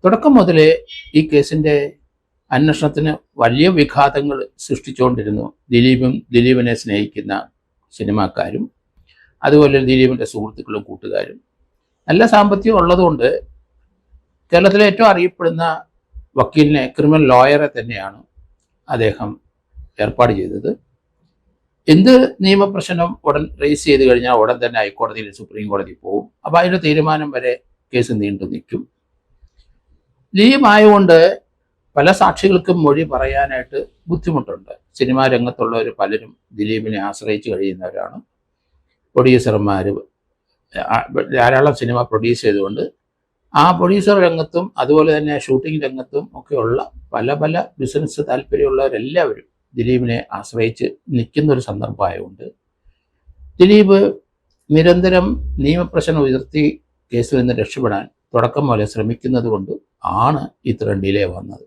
തുടക്കം മുതലേ ഈ കേസിൻ്റെ അന്വേഷണത്തിന് വലിയ വിഘാതങ്ങൾ സൃഷ്ടിച്ചുകൊണ്ടിരുന്നു ദിലീപിനെ സ്നേഹിക്കുന്ന സിനിമാക്കാരും അതുപോലെ ദിലീപിൻ്റെ സുഹൃത്തുക്കളും കൂട്ടുകാരും. നല്ല സാമ്പത്തികം ഉള്ളതുകൊണ്ട് കേരളത്തിലെ ഏറ്റവും അറിയപ്പെടുന്ന വക്കീലിനെ, ക്രിമിനൽ ലോയറെ തന്നെയാണ് അദ്ദേഹം ഏർപ്പാട് ചെയ്തത്. എന്ത് നിയമപ്രശ്നം ഉടൻ റേസ് ചെയ്ത് കഴിഞ്ഞാൽ ഉടൻ തന്നെ ഹൈക്കോടതിയിൽ, സുപ്രീം കോടതി പോകും. അപ്പോൾ അതിൻ്റെ തീരുമാനം വരെ കേസ് നീണ്ടു നിൽക്കും. ആയതുകൊണ്ട് പല സാക്ഷികൾക്കും മൊഴി പറയാനായിട്ട് ബുദ്ധിമുട്ടുണ്ട്. സിനിമാ രംഗത്തുള്ളവർ പലരും ദിലീപിനെ ആശ്രയിച്ച് കഴിയുന്നവരാണ്. പ്രൊഡ്യൂസർമാർ ധാരാളം സിനിമ പ്രൊഡ്യൂസ് ചെയ്തുകൊണ്ട് ആ പ്രൊഡ്യൂസർ രംഗത്തും അതുപോലെ തന്നെ ഷൂട്ടിംഗ് രംഗത്തും ഒക്കെയുള്ള പല ബിസിനസ് താല്പര്യമുള്ളവരെല്ലാവരും ദിലീപിനെ ആശ്രയിച്ച് നിൽക്കുന്നൊരു സന്ദർഭമായതുകൊണ്ട് ദിലീപ് നിരന്തരം നിയമപ്രശ്നം ഉയർത്തി കേസിൽ നിന്ന് രക്ഷപ്പെടാൻ തുടക്കം പോലെ ശ്രമിക്കുന്നത് കൊണ്ട് ആണ് ഇത്രയും ഡിലേ വന്നത്.